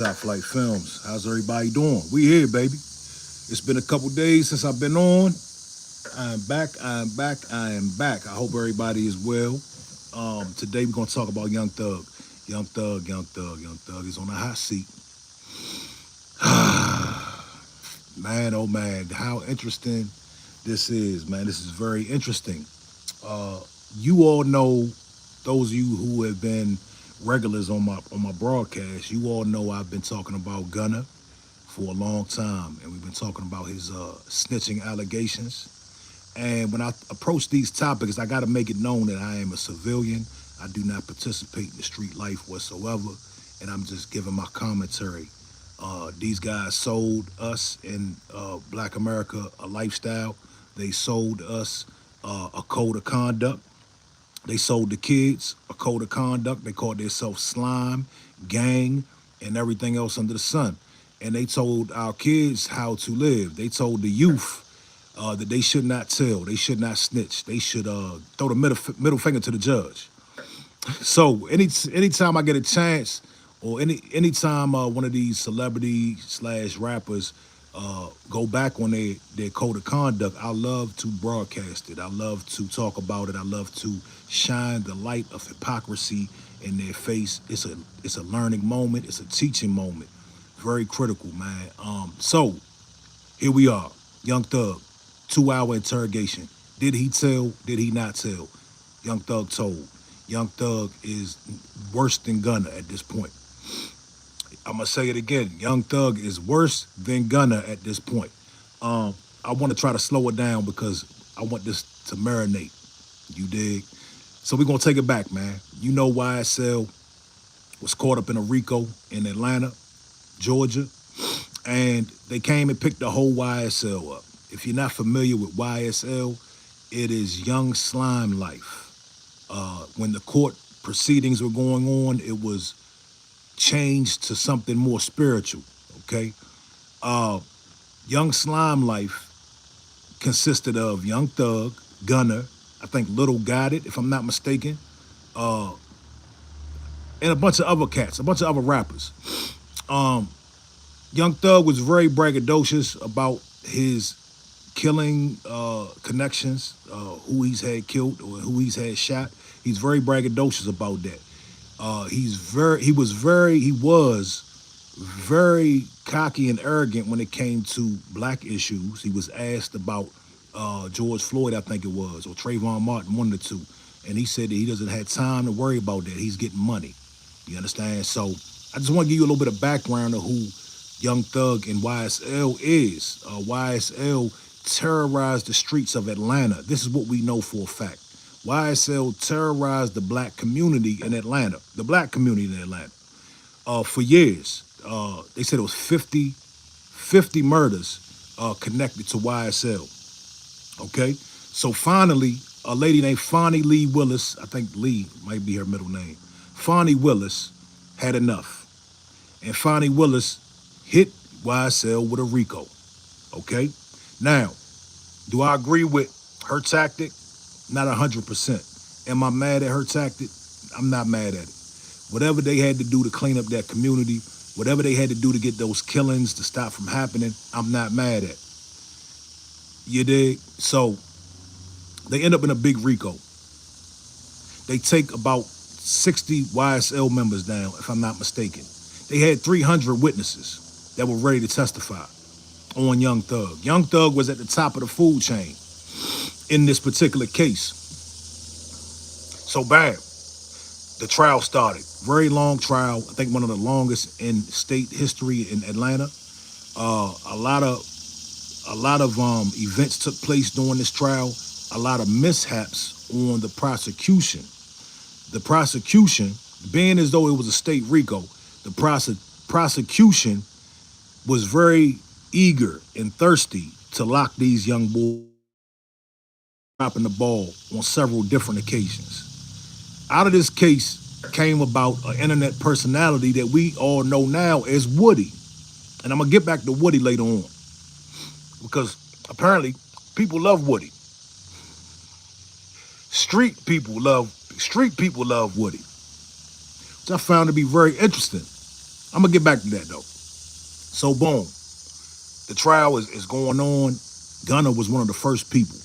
Top Flight Films. How's everybody doing? We here, baby. It's been a couple days since I've been on. I am back. I am back. I am back. I hope everybody is well. Today we're gonna talk about Young Thug. Young Thug, Young Thug, Young Thug is on the hot seat. Man, oh man, how interesting this is, man. This is very interesting. Uh, you all know, those of you who have been regulars on my broadcast, you all know I've been talking about Gunna for a long time, and we've been talking about his snitching allegations. And when I approach these topics, I got to make it known that I am a civilian. I do not participate in the street life whatsoever, and I'm just giving my commentary. These guys sold us in Black America a lifestyle. They sold us a code of conduct. They sold the kids a code of conduct. They called themselves slime, gang, and everything else under the sun. And they told our kids how to live. They told the youth that they should not tell. They should not snitch. They should throw the middle finger to the judge. So anytime I get a chance, or anytime one of these celebrity slash rappers go back on their code of conduct, I love to broadcast it. I love to talk about it. I love to shine the light of hypocrisy in their face. It's a learning moment. It's a teaching moment. Very critical, man. So here we are, Young Thug, 2 hour interrogation. Did he tell? Did he not tell? Young Thug told. Young Thug is worse than Gunna at this point. I'm gonna say it again. Young Thug is worse than Gunna at this point. I want to try to slow it down because I want this to marinate. You dig? So we're gonna take it back, man. You know YSL was caught up in a RICO in Atlanta, Georgia, and they came and picked the whole YSL up. If you're not familiar with YSL, it is Young Slime Life. When the court proceedings were going on, it was changed to something more spiritual. Okay, Young Slime Life consisted of Young Thug, Gunner, I think Little Got It, if I'm not mistaken, uh, and a bunch of other cats, a bunch of other rappers. Um, Young Thug was very braggadocious about his killing connections, who he's had killed or who he's had shot. He's very braggadocious about that. He was very cocky and arrogant when it came to black issues. He was asked about George Floyd, I think it was, or Trayvon Martin, one of the two, and he said that he doesn't have time to worry about that. He's getting money. You understand? So I just want to give you a little bit of background of who Young Thug and YSL is. YSL terrorized the streets of Atlanta. This is what we know for a fact. YSL terrorized the black community in Atlanta, the black community in Atlanta, for years. They said it was 50 murders connected to YSL. Okay? So finally, a lady named Fonnie Lee Willis, I think Lee might be her middle name, Fonnie Willis had enough. And Fonnie Willis hit YSL with a RICO. Okay? Now, do I agree with her tactic? Not 100%. Am I mad at her tactic? I'm not mad at it. Whatever they had to do to clean up that community, whatever they had to do to get those killings to stop from happening, I'm not mad at. You dig? So they end up in a big RICO. They take about 60 YSL members down, if I'm not mistaken. They had 300 witnesses that were ready to testify on Young Thug. Young Thug was at the top of the food chain in this particular case. So bam, the trial started. Very long trial. I think one of the longest in state history in Atlanta. A lot of events took place during this trial. A lot of mishaps on the prosecution. The prosecution, being as though it was a state RICO, the prosecution was very eager and thirsty to lock these young boys, dropping the ball on several different occasions. Out of this case came about an internet personality that we all know now as Woody. And I'm gonna get back to Woody later on because apparently people love Woody. Street people love Woody, which I found to be very interesting. I'm gonna get back to that though. So boom, the trial is going on. Gunner was one of the first people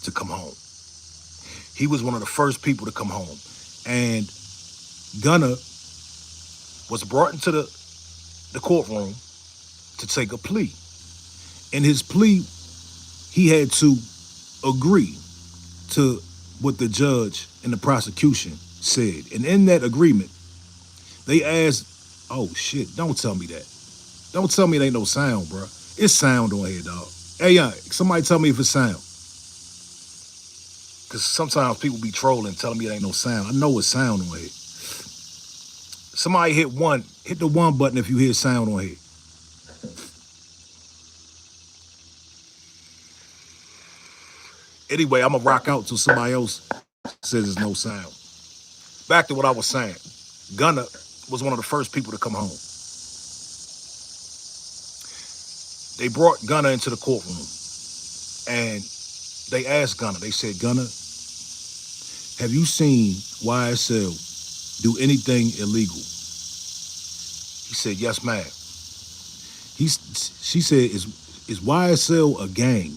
to come home. He was one of the first people to come home. And Gunner was brought into the courtroom to take a plea. In his plea, he had to agree to what the judge and the prosecution said. And in that agreement, they asked, oh shit, don't tell me that. Don't tell me it ain't no sound, bro. It's sound on here, dog. Hey, somebody tell me if it's sound. Because sometimes people be trolling, telling me it ain't no sound. I know it's sound on here. Somebody hit the one button if you hear sound on here. Anyway, I'm going to rock out till somebody else says there's no sound. Back to what I was saying. Gunner was one of the first people to come home. They brought Gunner into the courtroom and they asked Gunner, they said, Gunner, have you seen YSL do anything illegal? He said, yes, ma'am. She said, is YSL a gang?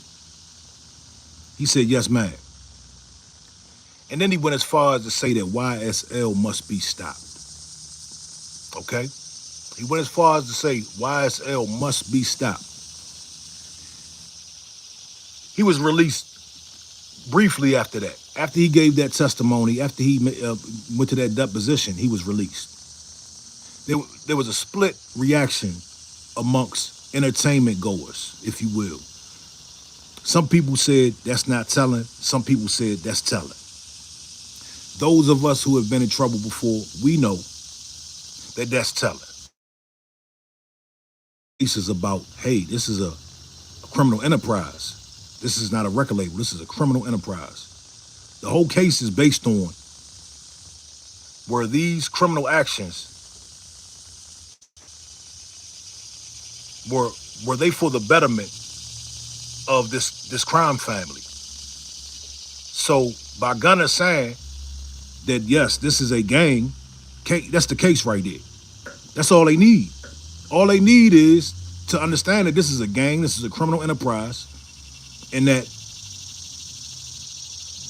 He said, yes, ma'am. And then he went as far as to say that YSL must be stopped. Okay? He went as far as to say YSL must be stopped. He was released briefly after that. After he gave that testimony, after he went to that deposition, he was released. There was a split reaction amongst entertainment goers, if you will. Some people said that's not telling. Some people said that's telling. Those of us who have been in trouble before, we know that that's telling. This is about, hey, this is a criminal enterprise. This is not a record label. This is a criminal enterprise. The whole case is based on were these criminal actions, were they for the betterment of this crime family? So by Gunner saying that, yes, this is a gang, that's the case right there. That's all they need. All they need is to understand that this is a gang, this is a criminal enterprise, and that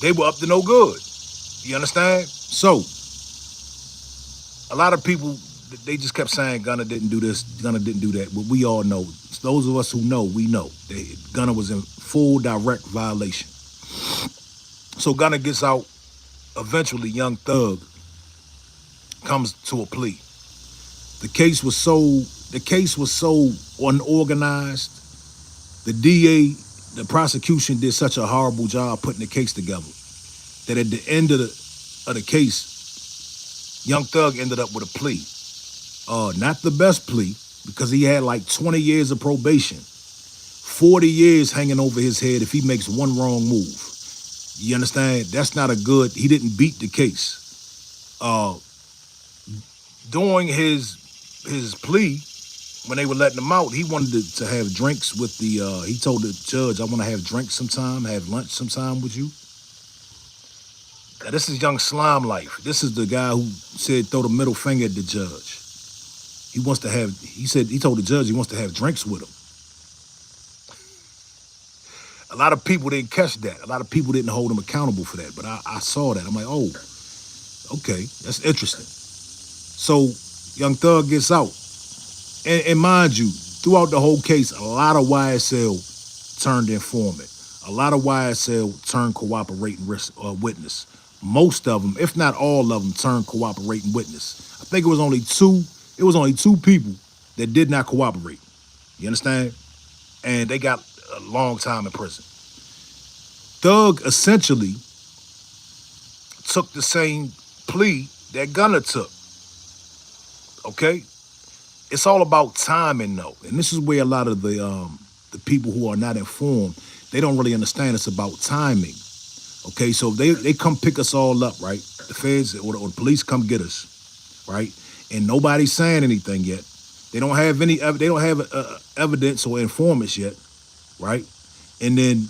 they were up to no good. You understand? So, a lot of people, they just kept saying Gunner didn't do this, Gunner didn't do that. But we all know, those of us who know, we know that Gunner was in full direct violation. So Gunner gets out. Eventually, Young Thug comes to a plea. The case was so unorganized. The DA, the prosecution did such a horrible job putting the case together that at the end of the case, Young Thug ended up with a plea. Not the best plea, because he had like 20 years of probation, 40 years hanging over his head if he makes one wrong move. You understand? That's not a good, he didn't beat the case. During his plea, when they were letting him out, he wanted to have drinks with he told the judge, I want to have drinks sometime, have lunch sometime with you. Now, this is Young Slime Life. This is the guy who said throw the middle finger at the judge. He told the judge he wants to have drinks with him. A lot of people didn't catch that. A lot of people didn't hold him accountable for that. But I saw that. I'm like, oh, okay, that's interesting. So Young Thug gets out. And mind you, throughout the whole case, a lot of YSL turned informant. A lot of YSL turned cooperating witness. Most of them, if not all of them, turned cooperating witness. I think it was only two people that did not cooperate. You understand? And they got a long time in prison. Thug essentially took the same plea that Gunner took. Okay? It's all about timing, though. And this is where a lot of the people who are not informed, they don't really understand it's about timing. Okay, so they come pick us all up, right? The feds or the police come get us, right? And nobody's saying anything yet. They don't have evidence or informants yet, right? And then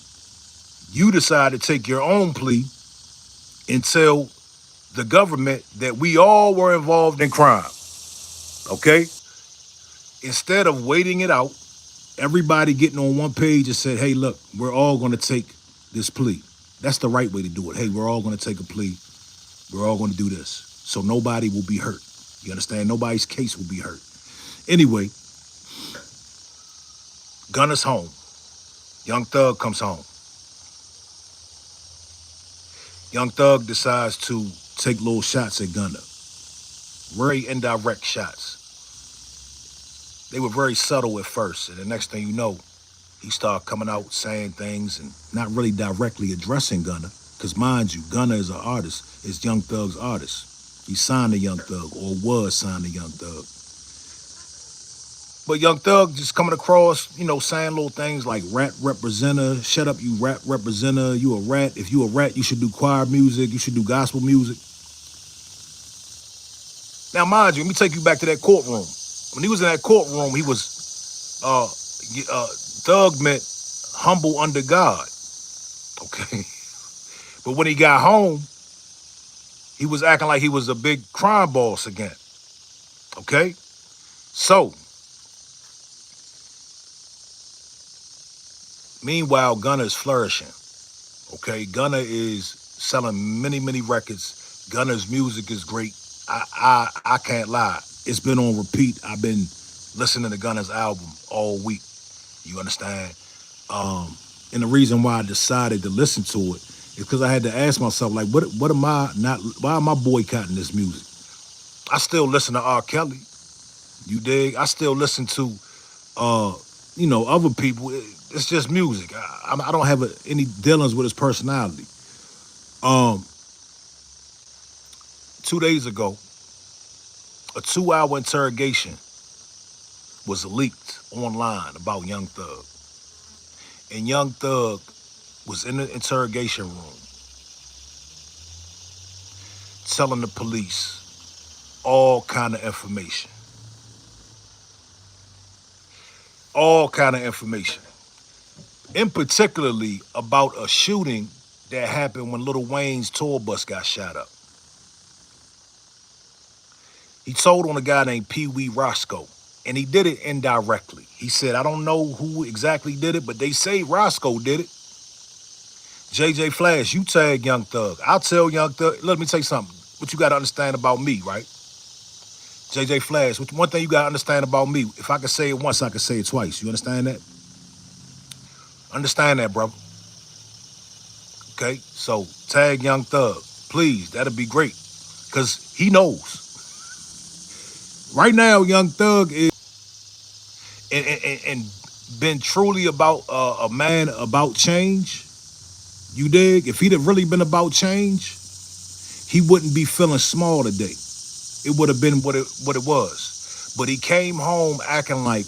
you decide to take your own plea and tell the government that we all were involved in crime. Okay? Instead of waiting it out, everybody getting on one page and said, hey, look, we're all going to take this plea. That's the right way to do it. Hey, we're all going to take a plea. We're all going to do this. So nobody will be hurt. You understand? Nobody's case will be hurt. Anyway, Gunna's home. Young Thug comes home. Young Thug decides to take little shots at Gunna. Very indirect shots. They were very subtle at first, and the next thing you know, he started coming out saying things and not really directly addressing Gunna. Because mind you, Gunna is an artist. It's Young Thug's artist. He signed to Young Thug, or was signed to Young Thug. But Young Thug just coming across, saying little things like rat representer, shut up, you rat representer, you a rat. If you a rat, you should do choir music, you should do gospel music. Now, mind you, let me take you back to that courtroom. When he was in that courtroom, he was, Thug meant humble under God, okay? But when he got home, he was acting like he was a big crime boss again, okay? So, meanwhile, Gunna is flourishing, okay? Gunna is selling many, many records. Gunna's music is great. I can't lie. It's been on repeat. I've been listening to Gunna's album all week. You understand? And the reason why I decided to listen to it is because I had to ask myself, like, what am I not? Why am I boycotting this music? I still listen to R. Kelly. You dig? I still listen to, other people. It's just music. I don't have any dealings with his personality. 2 days ago, a 2-hour interrogation was leaked online about Young Thug. And Young Thug was in the interrogation room telling the police all kind of information. All kind of information. In particularly about a shooting that happened when Lil Wayne's tour bus got shot up. He told on a guy named Pee Wee Roscoe, and he did it indirectly. He said, I don't know who exactly did it, but they say Roscoe did it. JJ Flash, you tag Young Thug. I'll tell Young Thug, let me tell you something. What you got to understand about me, right? JJ Flash, one thing you got to understand about me, if I can say it once, I can say it twice. You understand that? Understand that, brother. Okay? So, tag Young Thug. Please, that'll be great. Because he knows. Right now, Young Thug is and been truly about a man about change. You dig? If he'd have really been about change, he wouldn't be feeling small today. It would have been what it was. But he came home acting like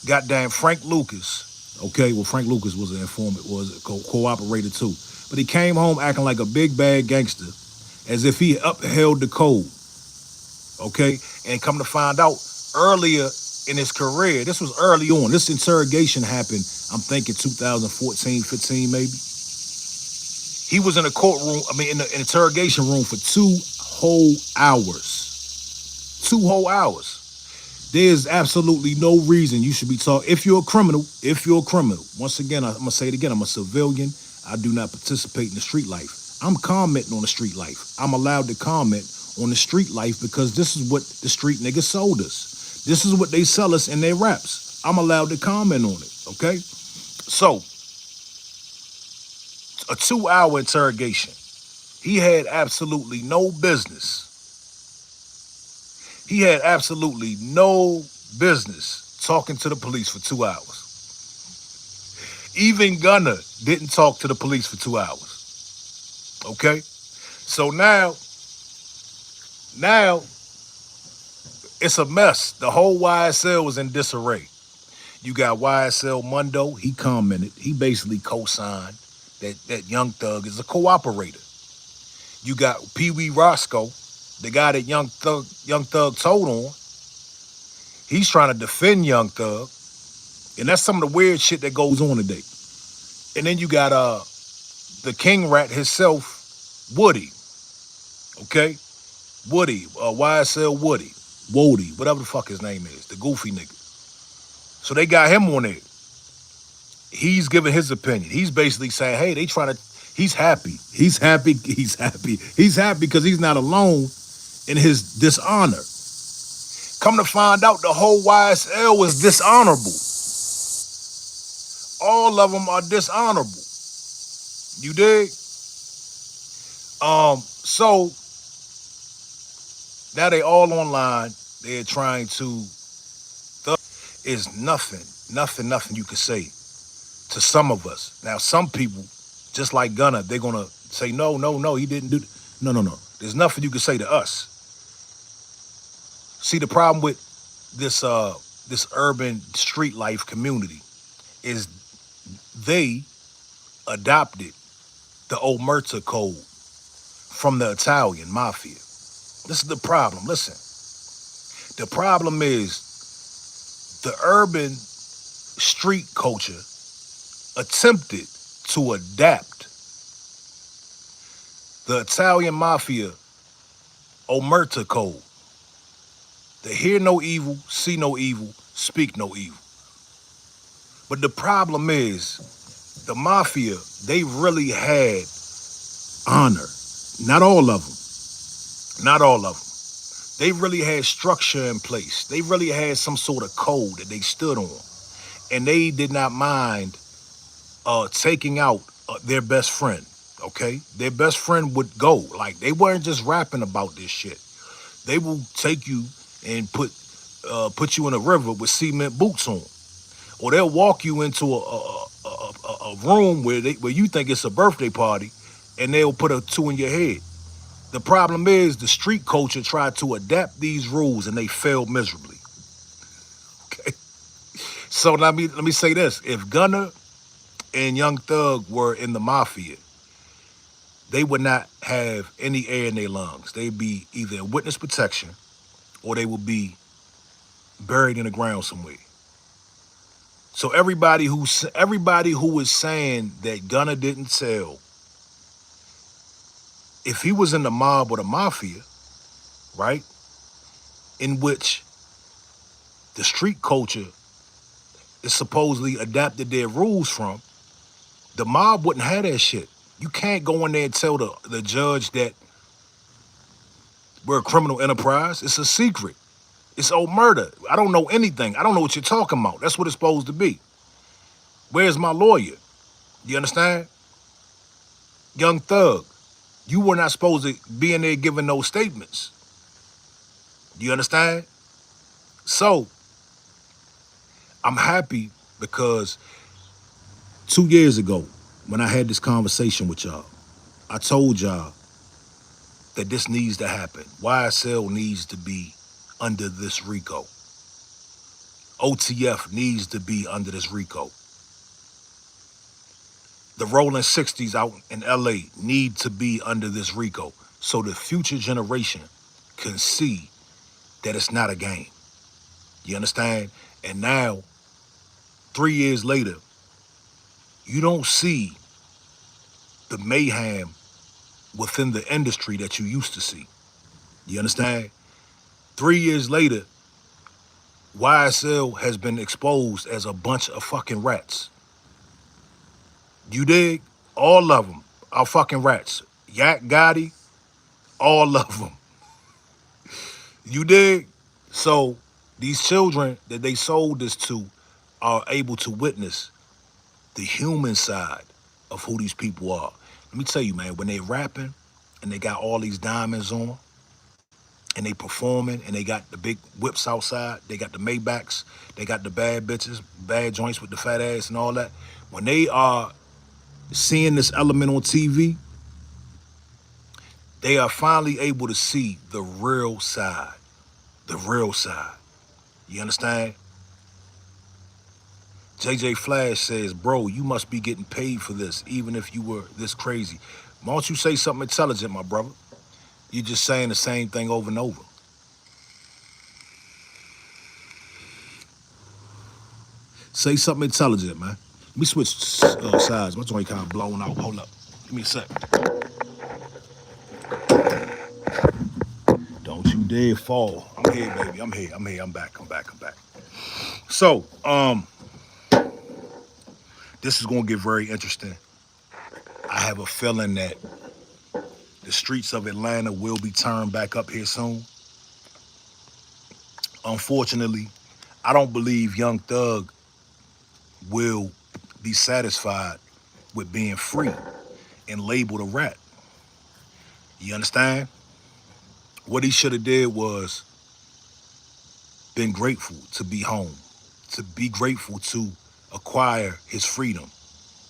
goddamn Frank Lucas. Okay, well, Frank Lucas was an informant, was a cooperator too. But he came home acting like a big bad gangster, as if he upheld the code. Okay, and come to find out earlier in his career, this was early on. This interrogation happened, I'm thinking 2014, 15 maybe. He was in a courtroom, in the interrogation room for 2 whole hours. 2 whole hours. There's absolutely no reason you should be talking. If you're a criminal, once again, I'm going to say it again, I'm a civilian. I do not participate in the street life. I'm commenting on the street life. I'm allowed to comment on the street life because this is what the street niggas sold us. This is what they sell us in their raps. I'm allowed to comment on it, okay? So, a 2-hour interrogation. He had absolutely no business. He had absolutely no business talking to the police for 2 hours. Even Gunna didn't talk to the police for 2 hours. Okay? So now it's a mess. The whole YSL was in disarray. You got YSL Mundo, he commented. He basically co-signed that Young Thug is a cooperator. You got Pee Wee Roscoe, the guy that Young Thug told on. He's trying to defend Young Thug. And that's some of the weird shit that goes on today. And then you got the king rat himself, Woody. Okay? Woody, YSL Woody. Wody, whatever the fuck his name is, the goofy nigga. So they got him on there. He's giving his opinion. He's basically saying, hey, they trying to, he's happy. He's happy. He's happy. He's happy because he's not alone in his dishonor. Come to find out the whole YSL was dishonorable. All of them are dishonorable. You dig? So now they all online. They're trying to, is nothing you can say to some of us. Now, some people, just like Gunna, they're gonna say, no, he didn't do. No. There's nothing you can say to us. See, the problem with this urban street life community is they adopted the Omerta code from the Italian mafia. This is the problem. Listen, the problem is the urban street culture attempted to adapt the Italian mafia Omerta code. They hear no evil, see no evil, speak no evil. But the problem is the mafia, they really had honor. Not all of them. Not all of them. They really had structure in place. They really had some sort of code that they stood on. And they did not mind taking out their best friend, okay? Their best friend would go. Like, they weren't just rapping about this shit. They will take you and put you in a river with cement boots on. Or they'll walk you into a room where you think it's a birthday party, and they'll put a two in your head. The problem is the street culture tried to adapt these rules and they failed miserably. Okay. So let me say this. If Gunna and Young Thug were in the mafia, they would not have any air in their lungs. They'd be either in witness protection or they would be buried in the ground somewhere. So everybody who is saying that Gunna didn't tell, if he was in the mob or the mafia, right, in which the street culture is supposedly adapted their rules from, the mob wouldn't have that shit. You can't go in there and tell the judge that we're a criminal enterprise. It's a secret. It's old murder. I don't know anything. I don't know what you're talking about. That's what it's supposed to be. Where's my lawyer? You understand? Young Thug, you were not supposed to be in there giving those statements. You understand? So, I'm happy because 2 years ago, when I had this conversation with y'all, I told y'all that this needs to happen. YSL needs to be under this RICO. OTF needs to be under this RICO. The Rolling 60s out in LA need to be under this RICO so the future generation can see that it's not a game. You understand? And now, 3 years later, you don't see the mayhem within the industry that you used to see. You understand? 3 years later, YSL has been exposed as a bunch of fucking rats. You dig? All of them are fucking rats. Yak Gotti, all of them. You dig? So these children that they sold this to are able to witness the human side of who these people are. Let me tell you, man, when they rapping and they got all these diamonds on and they performing and they got the big whips outside, they got the Maybachs, they got the bad bitches, bad joints with the fat ass and all that. When they are seeing this element on TV, they are finally able to see the real side. The real side. You understand? JJ Flash says, bro, you must be getting paid for this, even if you were this crazy. Why don't you say something intelligent, my brother? You're just saying the same thing over and over. Say something intelligent, man. Let me switch sides. My joint kind of blown out. Hold up. Give me a sec. Don't you dare fall. I'm Here, baby. I'm here. I'm here. I'm back. I'm back. I'm back. So, this is gonna get very interesting. I have a feeling that the streets of Atlanta will be turned back up here soon. Unfortunately, I don't believe Young Thug will be satisfied with being free and labeled a rat. You understand? What he should have did was been grateful to be home, to be grateful to acquire his freedom.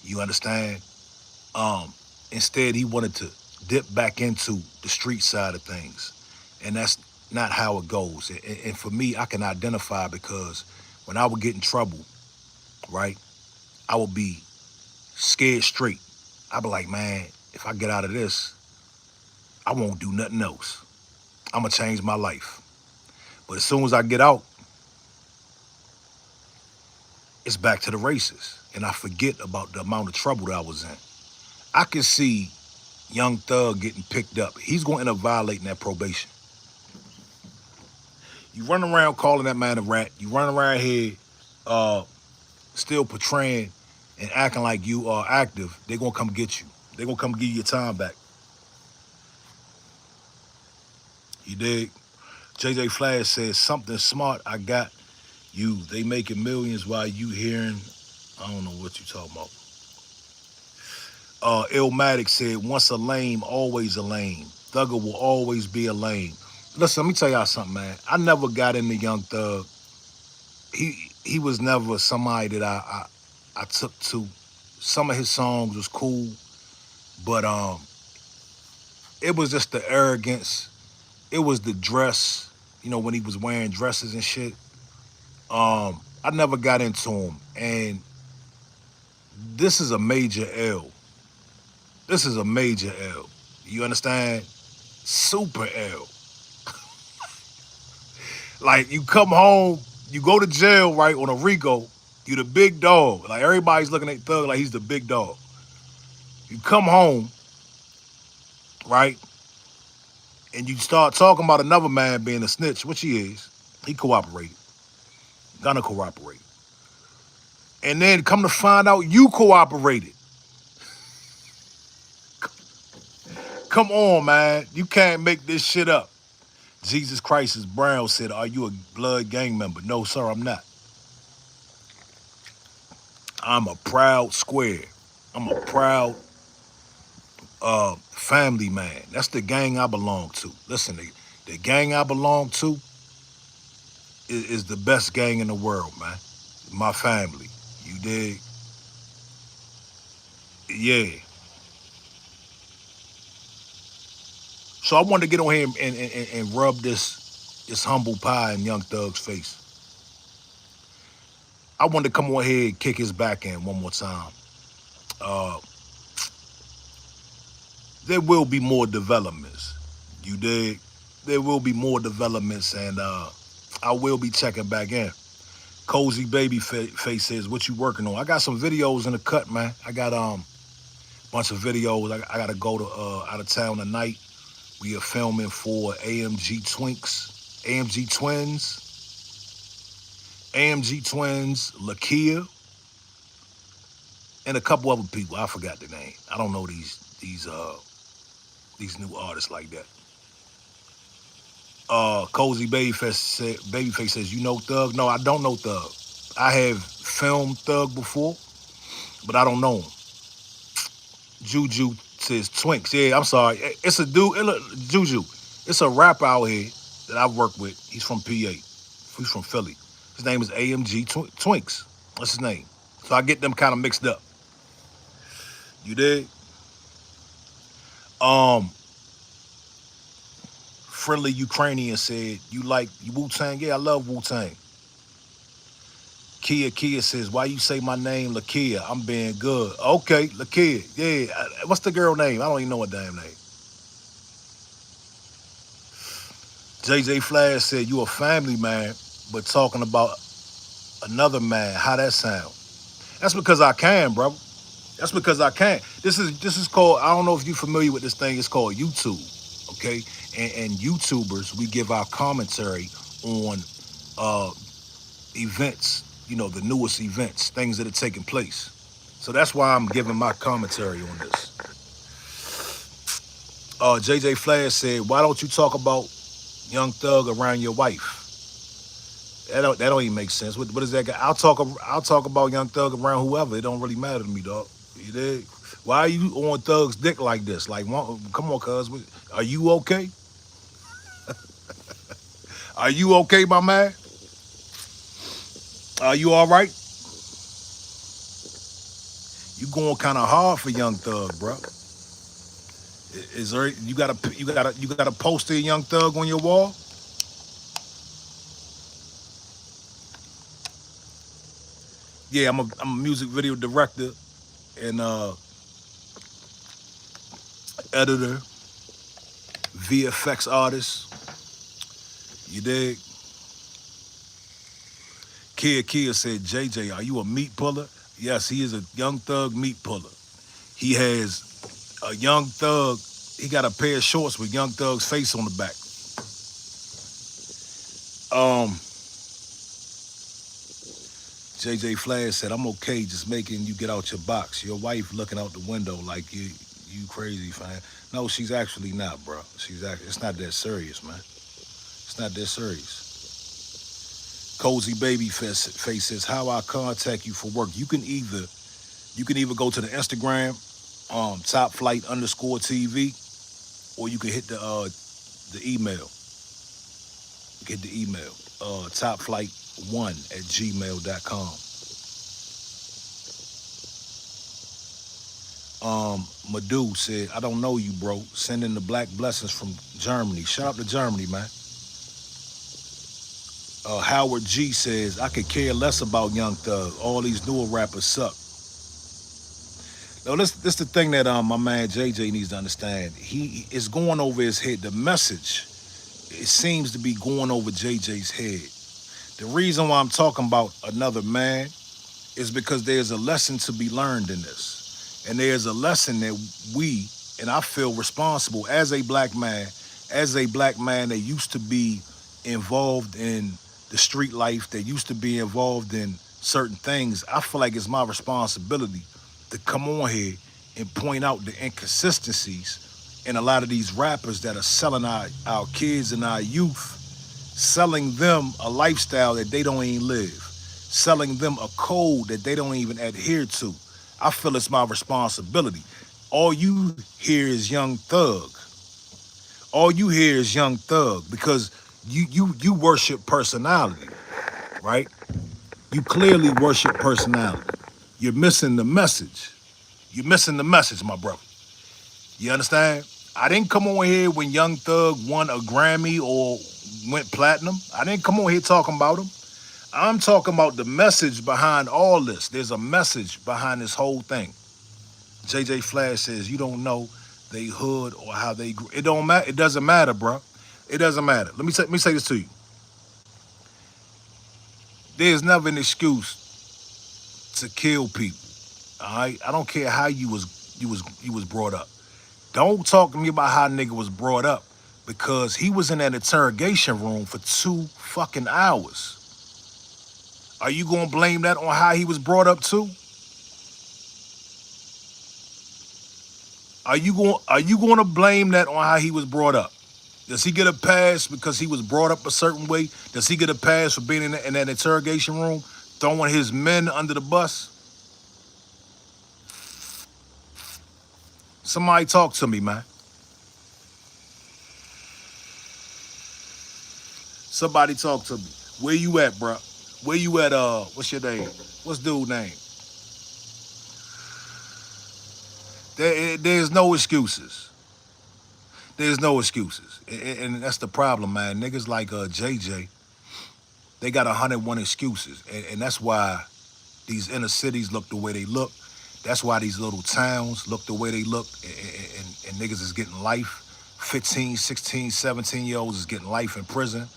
You understand? Um, Instead, he wanted to dip back into the street side of things, and that's not how it goes. And for me, I can identify because when I would get in trouble, right, I would be scared straight. I'd be like, man, if I get out of this, I won't do nothing else. I'm gonna change my life. But as soon as I get out, it's back to the races, and I forget about the amount of trouble that I was in. I can see Young Thug getting picked up. He's going to end up violating that probation. You run around calling that man a rat. You run around here uh, still portraying and acting like you are active. They're going to come get you. They're going to come give you your time back. You dig? JJ Flash says, something smart, I got you. They making millions while you hearing, I don't know what you talking about. Illmatic said, once a lame, always a lame. Thugger will always be a lame. Listen, let me tell y'all something, man. I never got into Young Thug. He was never somebody that I took to. Some of his songs was cool, but it was just the arrogance. It was the dress, you know, when he was wearing dresses and shit. I never got into him. And this is a major L. This is a major L. You understand? Super L. Like, you come home, you go to jail, right, on a Rico, you the big dog. Like, everybody's looking at Thug like he's the big dog. You come home, right, and you start talking about another man being a snitch, which he is. He cooperated. Gonna cooperate. And then come to find out you cooperated. Come on, man. You can't make this shit up. Jesus Christ is Brown said, are you a blood gang member? No, sir, I'm not. I'm a proud square. I'm a proud family man. That's the gang I belong to. Listen, the gang I belong to is the best gang in the world, man. My family. You dig? Yeah. So I wanted to get on here and rub this humble pie in Young Thug's face. I wanted to come on here and kick his back in one more time. Uh, there will be more developments. You dig? There will be more developments, and I will be checking back in. Cozy Baby Face says, what you working on? I got some videos in the cut, man. I got bunch of videos. I gotta go to out of town tonight. We are filming for AMG Twinks, AMG Twins, Lakia, and a couple other people. I forgot the name. I don't know these new artists like that. Cozy Babyface says, you know Thug? No, I don't know Thug. I have filmed Thug before, but I don't know him. Juju says Twinks. Yeah, I'm sorry. It's a dude. Juju. It's a rapper out here that I work with. He's from PA. He's from Philly. His name is AMG Twinks. That's his name. So I get them kind of mixed up. You dig? Friendly Ukrainian said, you like Wu-Tang? Yeah, I love Wu-Tang. Kia says, why you say my name, Lakia? I'm being good. Okay, Lakia. Yeah. What's the girl name? I don't even know her damn name. JJ Flash said, you a family man, but talking about another man. How that sound? That's because I can, bro. That's because I can. This is called, I don't know if you're familiar with this thing. It's called YouTube, okay? And YouTubers, we give our commentary on uh, events, the newest events, things that are taking place. So that's why I'm giving my commentary on this. JJ Flash said, "Why don't you talk about Young Thug around your wife?" That don't even make sense. What is that? I'll talk about Young Thug around whoever. It don't really matter to me, dog. You dig? Why are you on Thug's dick like this? Like, come on, cuz. Are you okay? Are you okay, my man? Are you all right? You going kind of hard for Young Thug, bro. Is there you got a poster of Young Thug on your wall? Yeah, I'm a music video director and editor, VFX artist. You dig? Kia said, JJ, are you a meat puller? Yes, he is a Young Thug meat puller. He has a Young Thug. He got a pair of shorts with Young Thug's face on the back. Um, JJ Flash said, I'm okay just making you get out your box. Your wife looking out the window like you crazy, fam. No, she's actually not, bro. It's not that serious, man. It's not that serious. Cozy Baby Face says, how I contact you for work. You can either go to the Instagram, top flight underscore TV, or you can hit the email. Get the email, topflight1 at gmail.com. Madhu said, I don't know you, bro. Sending the black blessings from Germany. Shout out to Germany, man. Howard G says, I could care less about Young Thug. All these newer rappers suck. No, this the thing that my man JJ needs to understand. He is going over his head. The message, it seems to be going over JJ's head. The reason why I'm talking about another man is because there's a lesson to be learned in this. And there's a lesson that and I feel responsible as a black man that used to be involved in the street life, that used to be involved in certain things. I feel like it's my responsibility to come on here and point out the inconsistencies in a lot of these rappers that are selling our kids and our youth, selling them a lifestyle that they don't even live, selling them a code that they don't even adhere to. I feel it's my responsibility. All you hear is Young Thug. All you hear is Young Thug because you worship personality, right? You clearly worship personality. You're missing the message. You're missing the message, my brother. You understand? I didn't come on here when Young Thug won a Grammy or went platinum. I didn't come on here talking about him. I'm talking about the message behind all this. There's a message behind this whole thing. JJ Flash says, you don't know they hood or how they grew. It don't matter. It doesn't matter, bro. It doesn't matter. Let me say this to you. There's never an excuse to kill people. All right? I don't care how you was brought up. Don't talk to me about how nigga was brought up because he was in that interrogation room for 2 fucking hours. Are you gonna blame that on how he was brought up too? Are you gonna blame that on how he was brought up? Does he get a pass because he was brought up a certain way? Does he get a pass for being in that interrogation room, throwing his men under the bus? Somebody talk to me, man. Somebody talk to me. Where you at, bro? Where you at? What's your name? What's dude's name? There's no excuses. There's no excuses, and that's the problem, man. Niggas like JJ, they got 101 excuses, and that's why these inner cities look the way they look. That's why these little towns look the way they look, and niggas is getting life. 15, 16, 17-year-olds is getting life in prison.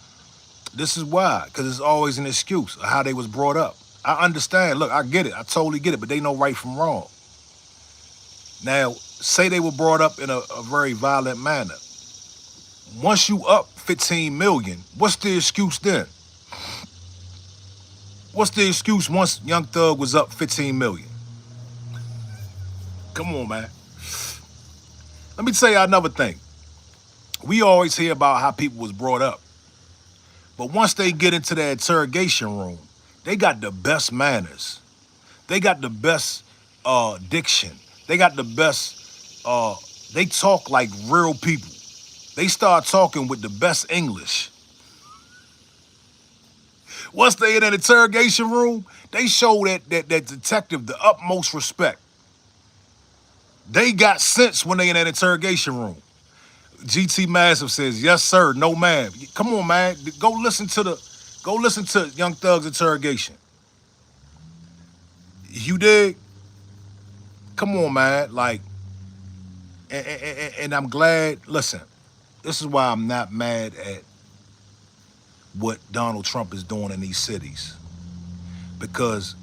This is why, because it's always an excuse of how they was brought up. I understand. Look, I get it. I totally get it, but they know right from wrong. Now, say they were brought up in a very violent manner. Once you up 15 million, what's the excuse then? What's the excuse once Young Thug was up 15 million? Come on, man. Let me tell you another thing. We always hear about how people was brought up. But once they get into the interrogation room, they got the best manners. They got the best diction. They got the best, they talk like real people. They start talking with the best English. Once they in an interrogation room, they show that detective the utmost respect. They got sense when they in that interrogation room. GT Massive says, yes, sir, no man. Come on, man. Go listen to Young Thug's interrogation. You dig? Come on, man. Like, and I'm glad, listen, this is why I'm not mad at what Donald Trump is doing in these cities. Because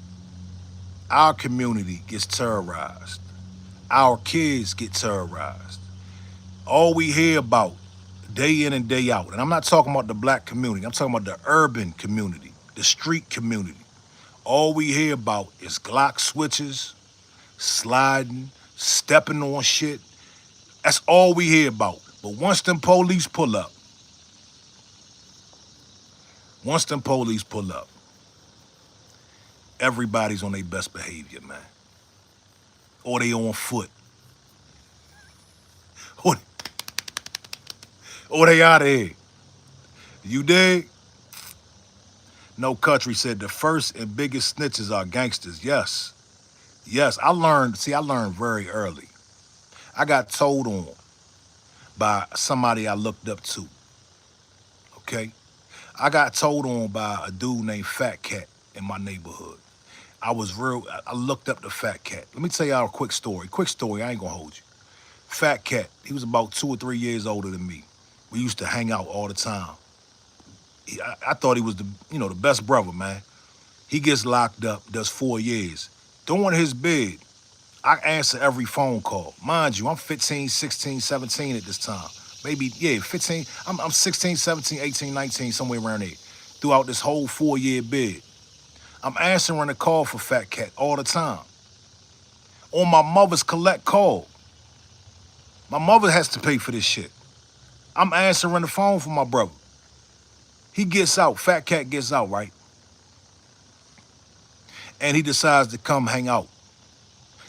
our community gets terrorized. Our kids get terrorized. All we hear about day in and day out, and I'm not talking about the black community, I'm talking about the urban community, the street community. All we hear about is Glock switches, sliding, stepping on shit. That's all we hear about. But once them police pull up, everybody's on their best behavior, man. Or they on foot. Or they out of here. You dig? No Country said the first and biggest snitches are gangsters. Yes. Yes, I learned very early. I got told on by somebody I looked up to. Okay? I got told on by a dude named Fat Cat in my neighborhood. I looked up the Fat Cat. Let me tell y'all a quick story. I ain't gonna hold you. Fat Cat, he was about 2 or 3 years older than me. We used to hang out all the time. I thought he was the best brother, man. He gets locked up, does 4 years. During his bid, I answer every phone call. Mind you, I'm 15, 16, 17 at this time. Maybe, 15. I'm 16, 17, 18, 19, somewhere around there. Throughout this whole 4-year bid. I'm answering the call for Fat Cat all the time. On my mother's collect call. My mother has to pay for this shit. I'm answering the phone for my brother. He gets out, Fat Cat gets out, right? And he decides to come hang out.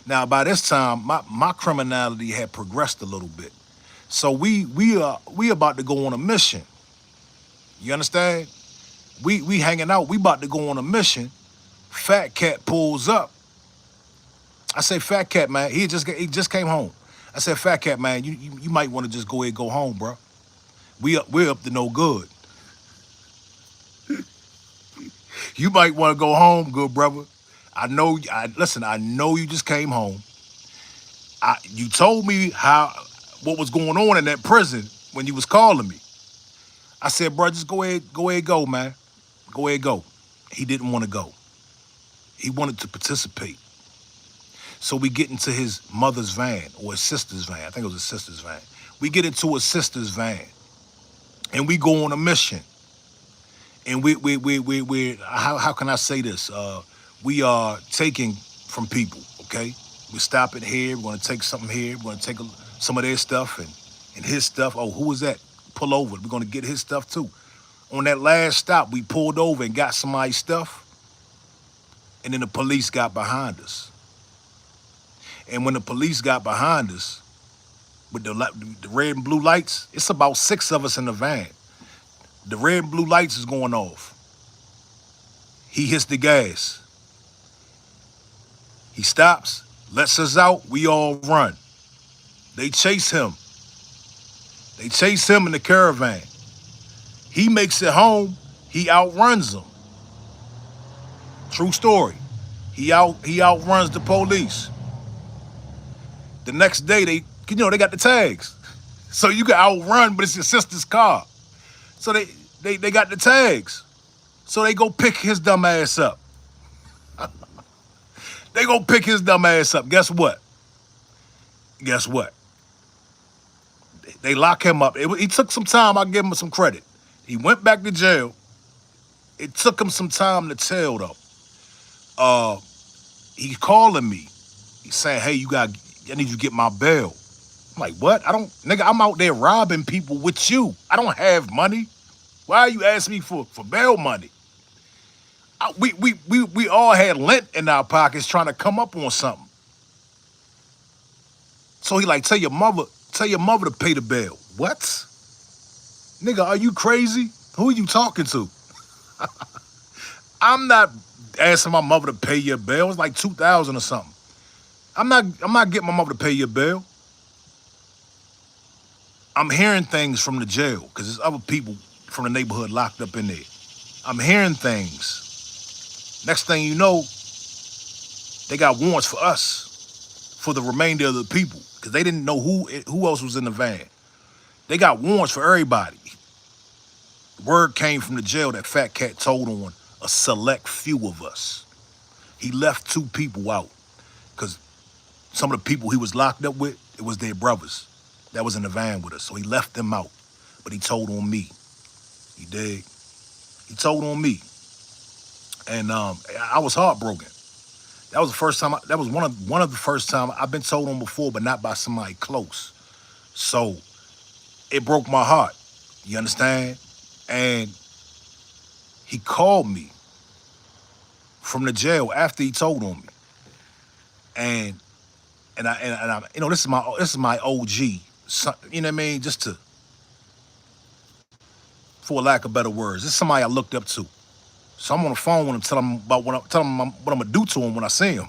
Now, by this time, my criminality had progressed a little bit. So we about to go on a mission. You understand? We hanging out, we about to go on a mission. Fat Cat pulls up. I say, Fat Cat, man, he just came home. I said, Fat Cat, man, you might want to just go ahead and go home, bro. We're up to no good. You might want to go home, good brother. I know you just came home. You told me what was going on in that prison when you was calling me. I said, bro, just go ahead, go, man. Go ahead, go. He didn't want to go. He wanted to participate. So we get into his mother's van or his sister's van. I think it was his sister's van. We get into his sister's van and we go on a mission. And we how can I say this? We are taking from people, okay? We're stopping here, we're gonna take something here, we're gonna take some of their stuff and his stuff. Oh, who is that? Pull over, we're gonna get his stuff too. On that last stop, we pulled over and got somebody's stuff, and then the police got behind us. And when the police got behind us, with the red and blue lights, it's about 6 of us in the van. The red and blue lights is going off. He hits the gas. He stops, lets us out, we all run. They chase him. They chase him in the caravan. He makes it home, he outruns them. True story. He outruns the police. The next day, they got the tags. So you can outrun, but it's your sister's car. So they got the tags. So they go pick his dumb ass up. They go pick his dumb ass up. Guess what? They lock him up. He took some time. I'll give him some credit. He went back to jail. It took him some time to tell though. Uh, he's calling me. He's saying, "Hey, I need you to get my bail." I'm like, "What? I don't, nigga. I'm out there robbing people with you. I don't have money. Why are you asking me for bail money?" We all had lint in our pockets trying to come up on something. So he like, tell your mother to pay the bail. What? Nigga, are you crazy? Who are you talking to? I'm not asking my mother to pay your bail. It's like 2,000 or something. I'm not getting my mother to pay your bail. I'm hearing things from the jail because there's other people from the neighborhood locked up in there. I'm hearing things. Next thing you know, they got warrants for us, for the remainder of the people, because they didn't know who else was in the van. They got warrants for everybody. Word came from the jail that Fat Cat told on a select few of us. He left 2 people out because some of the people he was locked up with, it was their brothers that was in the van with us. So he left them out, but he told on me. He did. He told on me, and I was heartbroken. That was the first time. That was one of the first time I've been told on before, but not by somebody close. So it broke my heart. You understand? And he called me from the jail after he told on me, and I this is my OG. So, you know what I mean? Just to, for lack of better words, this is somebody I looked up to. So I'm on the phone with him, tell him what I'm gonna do to him when I see him.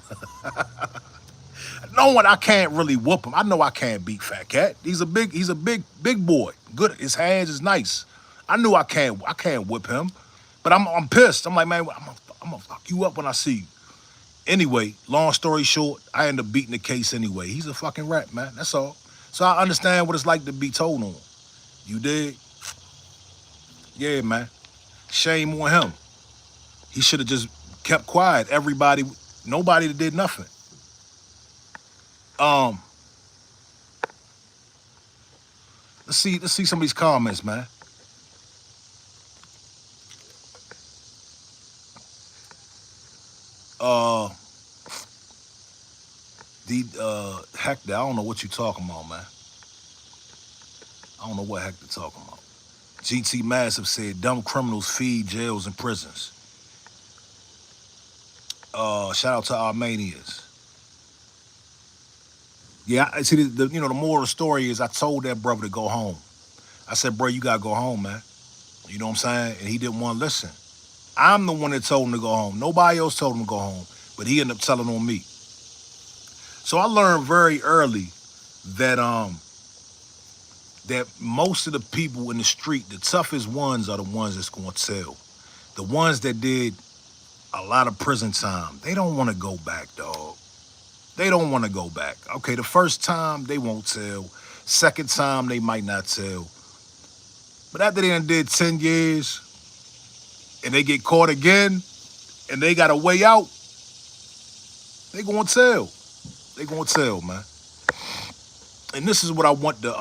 Knowing I can't really whoop him, I know I can't beat Fat Cat. He's a big boy. Good, his hands is nice. I knew I can't whip him, but I'm pissed. I'm like, man, I'm gonna fuck you up when I see you. Anyway, long story short, I end up beating the case anyway. He's a fucking rat, man. That's all. So I understand what it's like to be told on. You dig? Yeah, man. Shame on him. He should have just kept quiet. Nobody did nothing. Um, let's see some of these comments, man. Uh, Hector, I don't know what you talking about, man. I don't know what Hector talking about. GT Massive said, dumb criminals feed jails and prisons. Shout out to Armenians. Yeah, I see. The moral of the story is I told that brother to go home. I said, bro, you gotta go home, man. You know what I'm saying? And he didn't want to listen. I'm the one that told him to go home. Nobody else told him to go home, but he ended up telling on me. So I learned very early that that most of the people in the street, the toughest ones are the ones that's gonna tell. The ones that did a lot of prison time, they don't want to go back, dog. They don't want to go back. Okay, the first time they won't tell. Second time they might not tell. But after they done did 10 years and they get caught again and they got a way out, they gonna tell. They gonna tell, man. And this is what I want the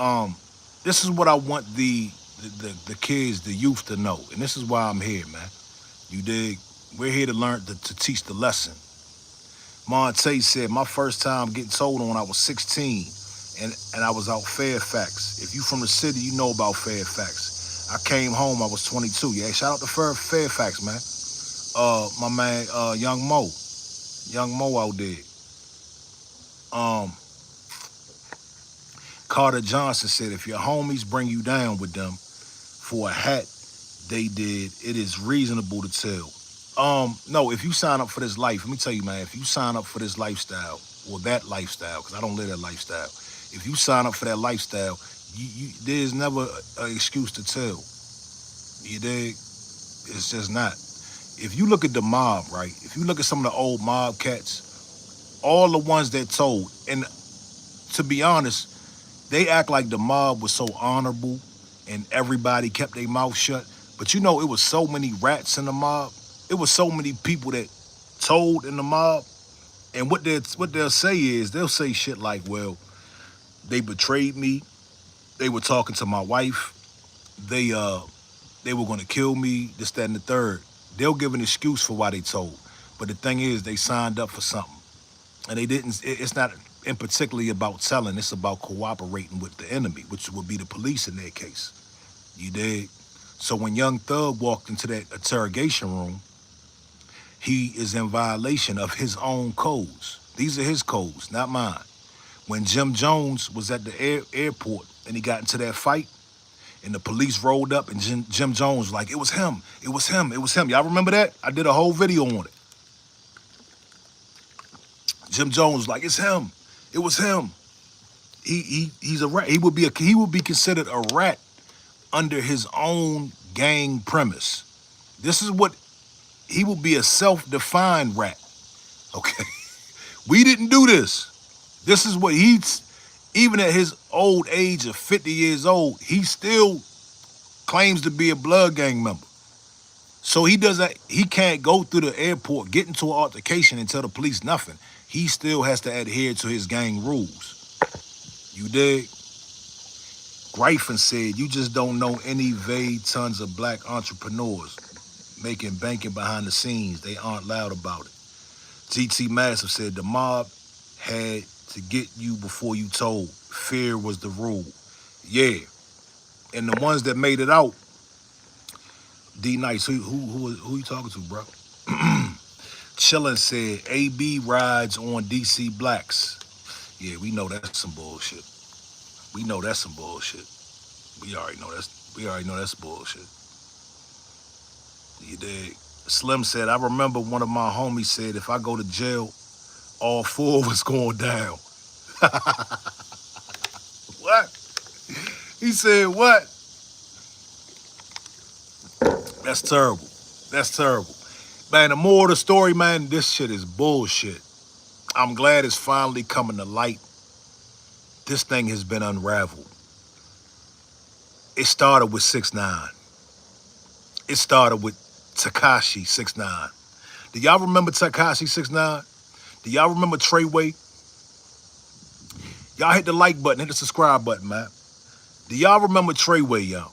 kids, the youth to know. And this is why I'm here, man. You dig? We're here to learn, to teach the lesson. Monte said, my first time getting told on when I was 16 and I was out Fairfax. If you from the city, you know about Fairfax. I came home, I was 22. Yeah, shout out to Fairfax, man. My man, Young Mo out there. Carter Johnson said, if your homies bring you down with them for a hat they did, it is reasonable to tell. No, if you sign up for this life, let me tell you, man, if you sign up for this lifestyle, or that lifestyle, because I don't live that lifestyle, if you sign up for that lifestyle, there's never an excuse to tell. You dig? It's just not. If you look at the mob, right, if you look at some of the old mob cats, all the ones that told, and to be honest, they act like the mob was so honorable and everybody kept their mouth shut. But it was so many rats in the mob. It was so many people that told in the mob. And what they'll say is, they'll say shit like, well, they betrayed me. They were talking to my wife. They They were gonna kill me, this, that, and the third. They'll give an excuse for why they told. But the thing is, they signed up for something. And they didn't, it's not in particularly about telling, it's about cooperating with the enemy, which would be the police in their case. You dig? So when Young Thug walked into that interrogation room, he is in violation of his own codes. These are his codes, not mine. When Jim Jones was at the airport and he got into that fight, and the police rolled up, and Jim Jones was like, it was him, it was him, it was him. Y'all remember that? I did a whole video on it. Jim Jones was like, it's him, it was him. He's a rat. He would be considered a rat under his own gang premise. This is what he will be, a self-defined rat. Okay, we didn't do this. This is what he's, even at his old age of 50 years old, he still claims to be a blood gang member. So he can't go through the airport, get into an altercation and tell the police nothing. He still has to adhere to his gang rules. You dig? Gryphon said, you just don't know any vague tons of black entrepreneurs making banking behind the scenes. They aren't loud about it. GT Massive said, the mob had to get you before you told. Fear was the rule. Yeah. And the ones that made it out, D Nice, who you talking to, bro? Chillin said, AB rides on DC Blacks. Yeah, we know that's some bullshit. We know that's some bullshit. We already know that's bullshit. You dig? Slim said, I remember one of my homies said, if I go to jail, all four was going down. What? He said, what? That's terrible. That's terrible. Man, the more of the story, man, this shit is bullshit. I'm glad it's finally coming to light. This thing has been unraveled. It started with 6ix9ine. It started with Tekashi 6ix9ine. Do y'all remember Tekashi 6ix9ine? Do y'all remember Treyway? Y'all hit the like button, hit the subscribe button, man. Do y'all remember Treyway, y'all?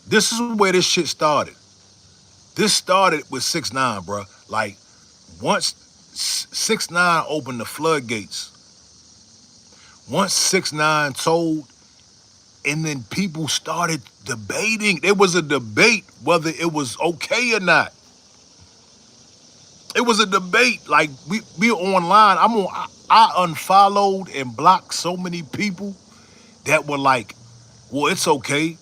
This is where this shit started. This started with 6ix9ine, bro. Like, once 6ix9ine opened the floodgates, once 6ix9ine told, and then people started debating. There was a debate whether it was okay or not. It was a debate. Like, we online. I unfollowed and blocked so many people that were like, well, it's okay.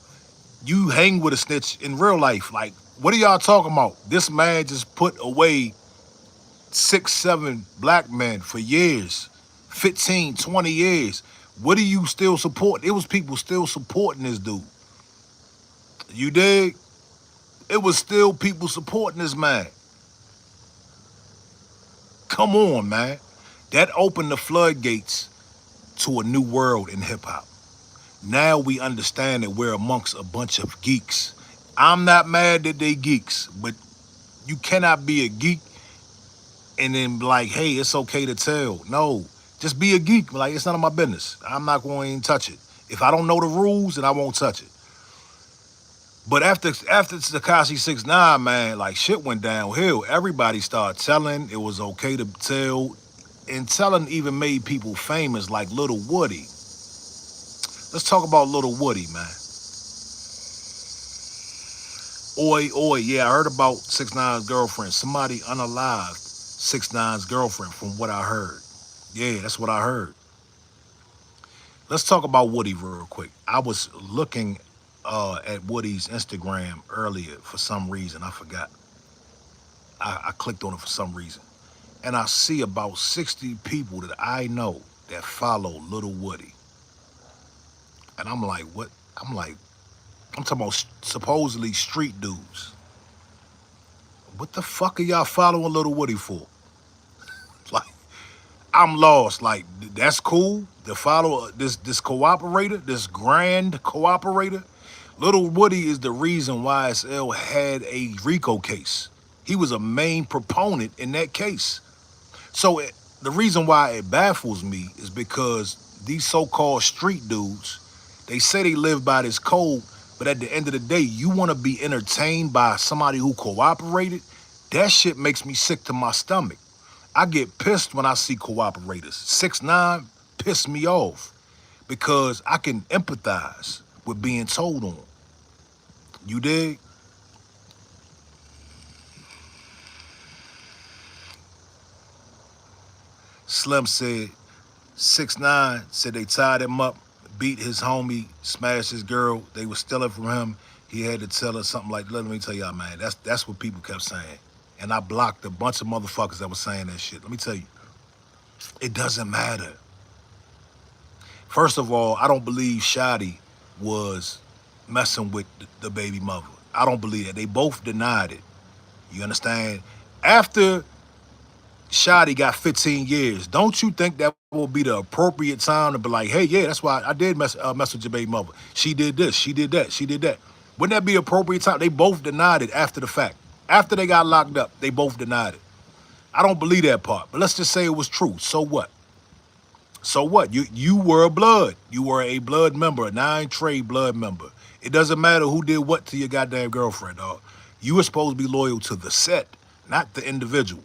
You hang with a snitch in real life. Like, what are y'all talking about? This man just put away 6, 7 black men for years, 15, 20 years. What do you still support? It was people still supporting this dude. You dig? It was still people supporting this man. Come on, man. That opened the floodgates to a new world in hip hop. Now we understand that we're amongst a bunch of geeks. I'm not mad that they geeks, but you cannot be a geek and then be like, hey, it's okay to tell. No, just be a geek. Like, it's none of my business. I'm not going to touch it. If I don't know the rules, then I won't touch it. But after Tekashi 6ix9ine, man, like, shit went downhill. Everybody started telling. It was okay to tell. And telling even made people famous, like Little Woody. Let's talk about Little Woody, man. Oi, yeah, I heard about 6ix9ine's girlfriend. Somebody unalived 6ix9ine's girlfriend from what I heard. Yeah, that's what I heard. Let's talk about Woody real quick. I was looking at Woody's Instagram earlier for some reason. I forgot. I clicked on it for some reason. And I see about 60 people that I know that follow Little Woody. And I'm like, what? I'm talking about supposedly street dudes. What the fuck are y'all following Little Woody for? Like, I'm lost. Like, that's cool to follow this cooperator, this grand cooperator. Little Woody is the reason YSL had a RICO case. He was a main proponent in that case. So the reason why it baffles me is because these so-called street dudes, they say they live by this code, But at the end of the day, you want to be entertained by somebody who cooperated. That shit makes me sick to my stomach. I get pissed when I see cooperators. 6ix9ine pissed me off because I can empathize with being told on. You dig? Slim said 6ix9ine said they tied him up, beat his homie, smashed his girl. They were stealing from him. He had to tell her something like, let me tell y'all, man, that's what people kept saying. And I blocked a bunch of motherfuckers that were saying that shit. Let me tell you, it doesn't matter. First of all, I don't believe Shotty was messing with the baby mother. I don't believe that. They both denied it. You understand? After Shotty got 15 years, don't you think that will be the appropriate time to be like, hey, yeah, that's why I did mess with your baby mother. She did this, she did that, she did that. Wouldn't that be appropriate time? They both denied it after the fact. After they got locked up, they both denied it. I don't believe that part, but let's just say it was true. So what? So what? You were a blood. You were a blood member, a 9 trade blood member. It doesn't matter who did what to your goddamn girlfriend, dog. You were supposed to be loyal to the set, not the individual.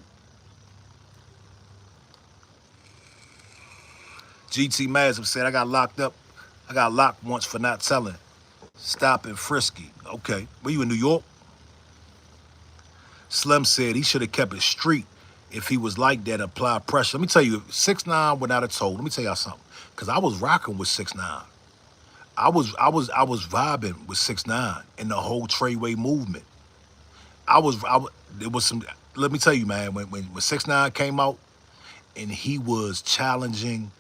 GT Massive said, I got locked up. I got locked once for not telling. Stop and frisky. Okay. Were you in New York? Slim said he should have kept it street if he was like that, apply pressure. Let me tell you, if 6ix9ine went out of told, let me tell y'all something. Cause I was rocking with 6ix9ine. I was vibing with 6ix9ine and the whole Treyway movement. There was some, let me tell you, man, when 6ix9ine came out and he was challenging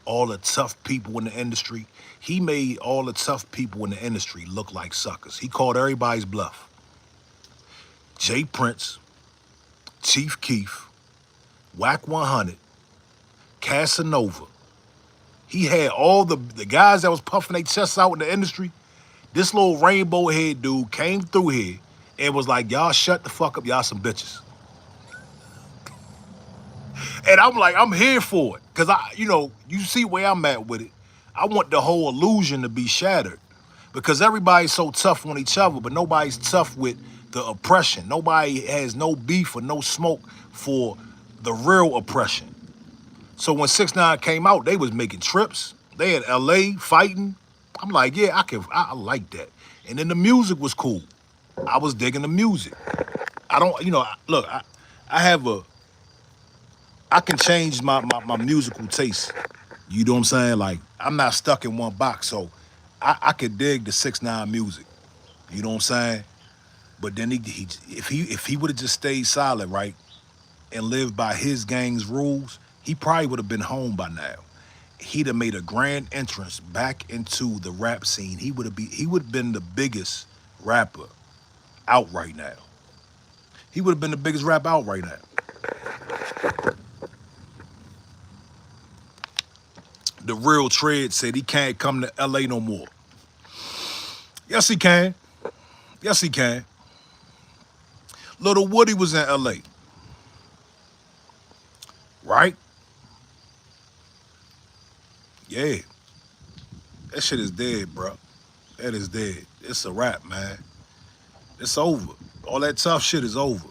all the tough people in the industry, he made all the tough people in the industry look like suckers. He called everybody's bluff. Jay Prince, Chief Keef, Whack 100, Casanova. He had all the guys that was puffing their chests out in the industry. This little rainbow head dude came through here and was like, y'all shut the fuck up, y'all some bitches. And I'm like, I'm here for it. Cause you see where I'm at with it. I want the whole illusion to be shattered. Because everybody's so tough on each other, but nobody's tough with the oppression. Nobody has no beef or no smoke for the real oppression. So when 6ix9ine came out, they was making trips. They had LA fighting. I'm like, yeah, I like that. And then the music was cool. I was digging the music. I don't, look, I have I can change my musical taste. You know what I'm saying? Like, I'm not stuck in one box, so I could dig the 6ix9ine music. You know what I'm saying? But then if he would have just stayed silent, right, and lived by his gang's rules, he probably would have been home by now. He'd have made a grand entrance back into the rap scene. He would have been the biggest rapper out right now. He would have been the biggest rapper out right now. The real Tread said he can't come to LA no more. Yes, he can. Yes, he can. Little Woody was in LA. Right? Yeah. That shit is dead, bro. That is dead. It's a wrap, man. It's over. All that tough shit is over.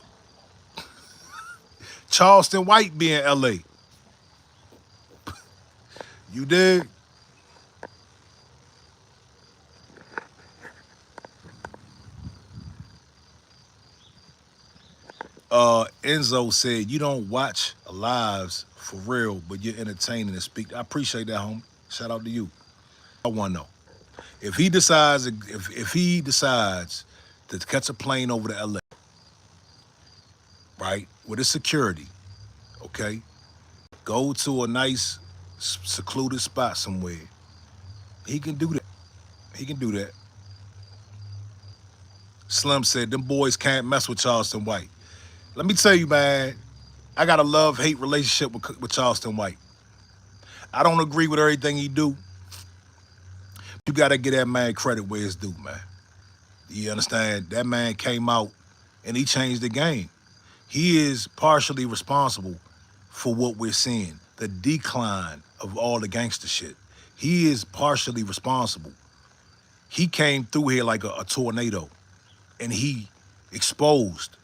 Charleston White be in LA. You dig? Enzo said, you don't watch lives for real, but you're entertaining and speak. I appreciate that, homie. Shout out to you. I want to know. If he decides to catch a plane over to LA, right, with his security, okay, go to a nice secluded spot somewhere, he can do that. He can do that. Slim said, them boys can't mess with Charleston White. Let me tell you, man, I got a love-hate relationship with Charleston White. I don't agree with everything he do. You got to give that man credit where it's due, man. You understand? That man came out and he changed the game. He is partially responsible for what we're seeing, the decline of all the gangster shit. He is partially responsible. He came through here like a tornado, and exposed.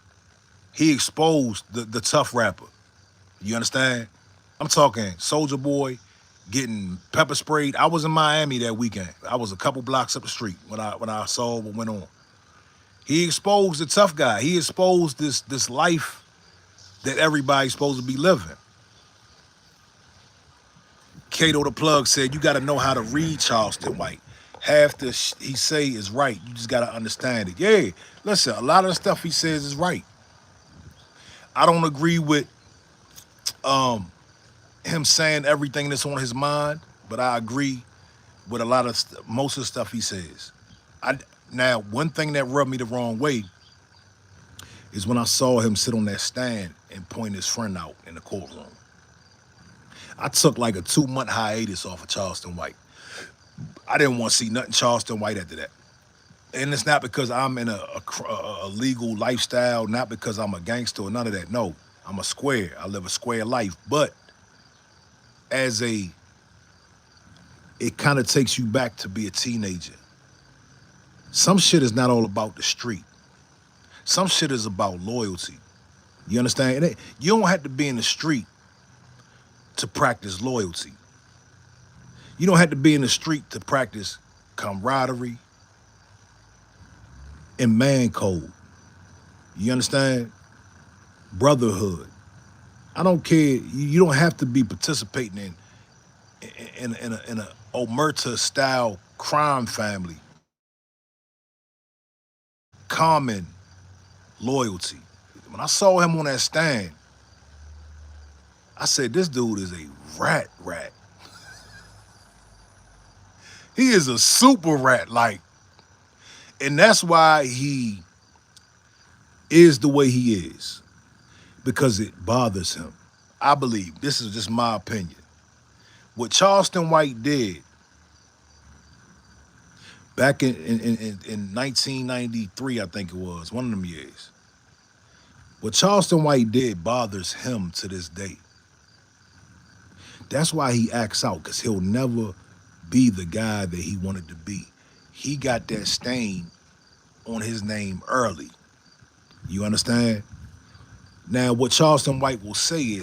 He exposed the tough rapper. You understand? I'm talking Soldier Boy getting pepper sprayed. I was in Miami that weekend. I was a couple blocks up the street when I saw what went on. He exposed the tough guy. He exposed this life that everybody's supposed to be living. Kato the Plug said, you got to know how to read Charleston White. Half the he say is right. You just got to understand it. Yeah, listen, a lot of the stuff he says is right. I don't agree with him saying everything that's on his mind, but I agree with a lot of most of the stuff he says. Now, one thing that rubbed me the wrong way is when I saw him sit on that stand and point his friend out in the courtroom. I took like a 2-month hiatus off of Charleston White. I didn't want to see nothing Charleston White after that. And it's not because I'm in a legal lifestyle, not because I'm a gangster or none of that. No, I'm a square. I live a square life. But it kind of takes you back to be a teenager. Some shit is not all about the street. Some shit is about loyalty. You understand? You don't have to be in the street to practice loyalty. You don't have to be in the street to practice camaraderie and man code. You understand? Brotherhood. I don't care. You don't have to be participating in a Omerta style crime family. Common loyalty. When I saw him on that stand, I said, this dude is a rat. He is a super rat, like, and that's why he is the way he is, because it bothers him. I believe, this is just my opinion. What Charleston White did back in 1993, I think it was, one of them years, what Charleston White did bothers him to this day. That's why he acts out, because he'll never be the guy that he wanted to be. He got that stain on his name early. You understand? Now, what Charleston White will say,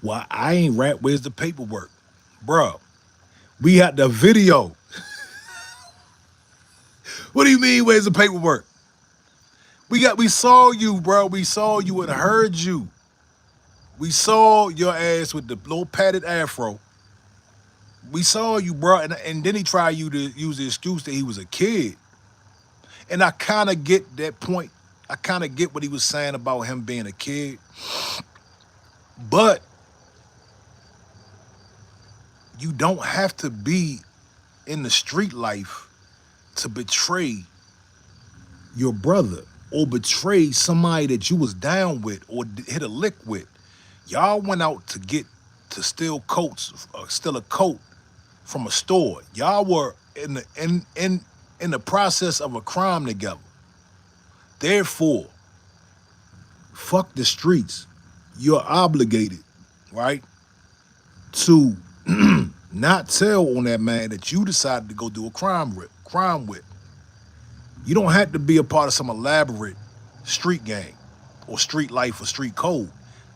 well, I ain't rap, where's the paperwork? Bro, we had the video. What do you mean, where's the paperwork? We saw you, bro. We saw you and heard you. We saw your ass with the little padded afro. We saw you, bro, and then he tried you to use the excuse that he was a kid. And I kind of get that point. I kind of get what he was saying about him being a kid. But you don't have to be in the street life to betray your brother or betray somebody that you was down with or hit a lick with. Y'all went out to steal coats, steal a coat from a store. Y'all were in the process of a crime together. Therefore, fuck the streets. You're obligated, right, to not tell on that man that you decided to go do a crime with. You don't have to be a part of some elaborate street gang or street life or street code.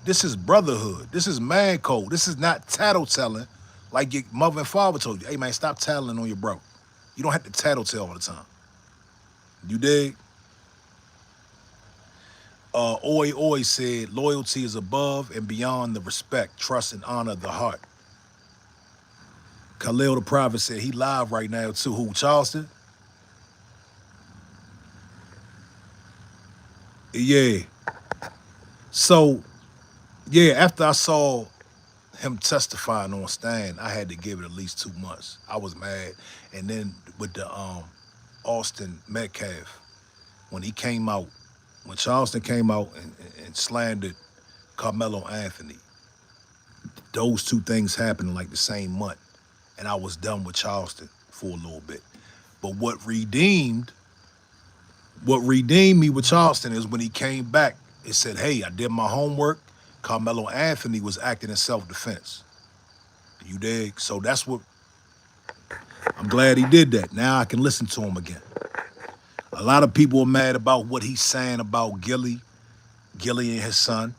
This is brotherhood. This is man code. This is not tattletelling like your mother and father told you. Hey, man, stop tattling on your bro. You don't have to tattletale all the time. You dig? Oi said, loyalty is above and beyond the respect, trust, and honor of the heart. Khalil the Prophet said he live right now too. Who, Charleston? Yeah. So, yeah, after I saw him testifying on stand, I had to give it at least 2 months. I was mad. And then with the Austin Metcalf, when Charleston came out and slandered Carmelo Anthony, those two things happened in like the same month. And I was done with Charleston for a little bit. But what redeemed me with Charleston is when he came back, it said, hey, I did my homework. Carmelo Anthony was acting in self-defense. You dig? So that's what I'm glad he did that. Now I can listen to him again. A lot of people are mad about what he's saying about Gilly and his son.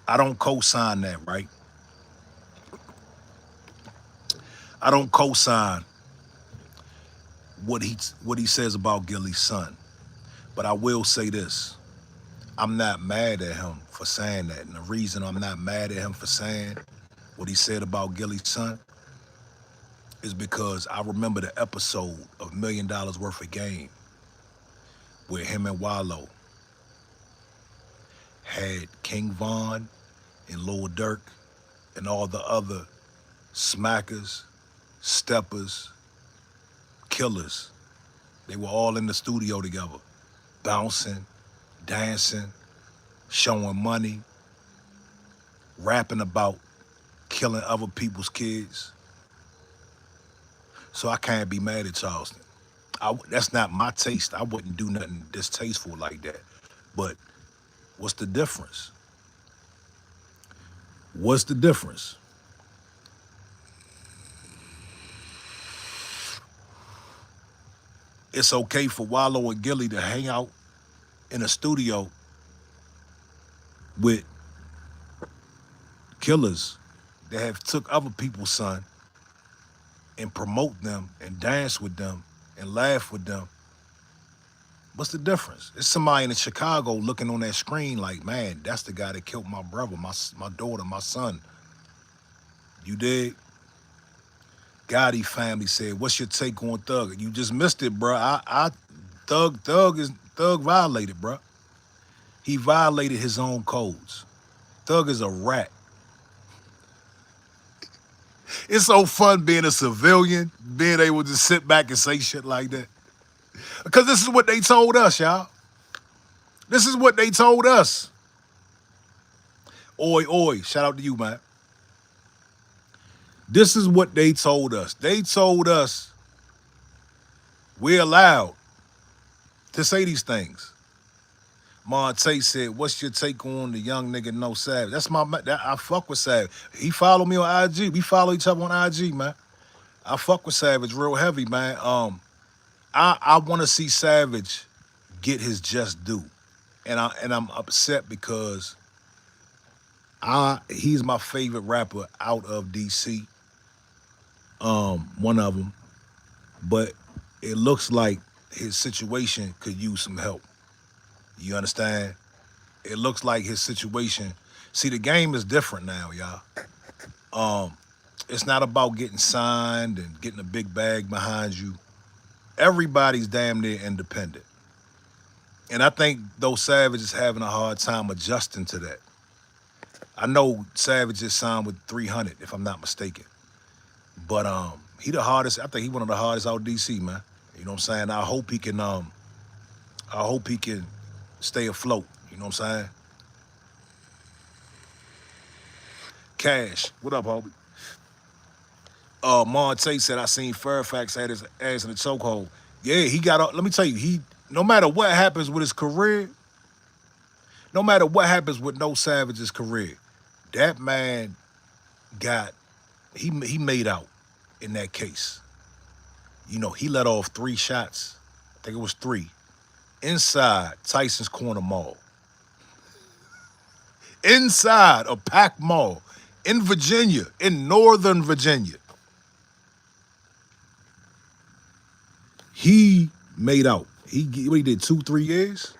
I don't co-sign that, right? I don't co-sign what he says about Gilly's son. But I will say this. I'm not mad at him for saying that. And the reason I'm not mad at him for saying what he said about Gilly's son is because I remember the episode of $1 million worth of game where him and Wallow had King Von and Lil Durk and all the other smackers, steppers, killers. They were all in the studio together, bouncing, dancing, showing money, rapping about killing other people's kids. So I can't be mad at Charleston. That's not my taste. I wouldn't do nothing distasteful like that. But what's the difference? What's the difference? It's okay for Wallow and Gilly to hang out in a studio with killers that have took other people's son and promote them and dance with them and laugh with them. What's the difference? It's somebody in Chicago looking on that screen like, man, that's the guy that killed my brother, my daughter, my son. You dig? Gotti family said, what's your take on Thug? You just missed it, bro. Thug violated, bro. He violated his own codes. Thug is a rat. It's so fun being a civilian, being able to sit back and say shit like that. Because this is what they told us, y'all. This is what they told us. Oi, oi, shout out to you, man. This is what they told us. They told us we're allowed to say these things. Monte said, what's your take on the young nigga No Savage? I fuck with Savage. He follow me on IG. We follow each other on IG, man. I fuck with Savage real heavy, man. I want to see Savage get his just due. And I'm upset because he's my favorite rapper out of DC. One of them. But it looks like his situation could use some help. You understand? It looks like his situation. See, the game is different now, y'all. It's not about getting signed and getting a big bag behind you. Everybody's damn near independent. And I think those Savage is having a hard time adjusting to that. I know Savage is signed with 300, if I'm not mistaken. But he the hardest. I think he one of the hardest out DC, man. You know what I'm saying? I hope he can stay afloat. You know what I'm saying? Cash, what up, homie? Monte said I seen Fairfax had his ass in the chokehold. Yeah, he got. Let me tell you, no matter what happens with his career, no matter what happens with No Savage's career, that man got he made out in that case. You know, he let off 3 shots. I think it was 3 inside Tyson's Corner Mall, inside a packed mall in Virginia, in Northern Virginia. He made out. He did 2-3 years.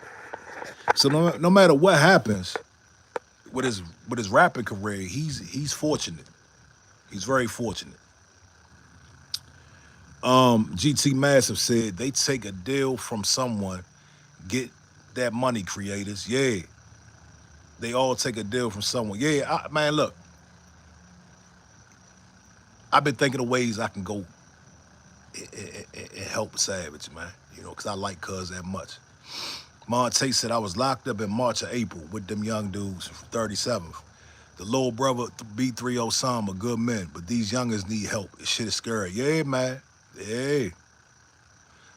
So no matter what happens with his rapping career, he's fortunate. He's very fortunate. GT Massive said they take a deal from someone, get that money, creators. Yeah. They all take a deal from someone. Yeah, man, look. I've been thinking of ways I can go and help Savage, man. You know, because I like Cuz that much. Monte said I was locked up in March or April with them young dudes from 37th. The little brother B3O Sam are good men, but these youngers need help. This shit is scary. Yeah, man. Yeah.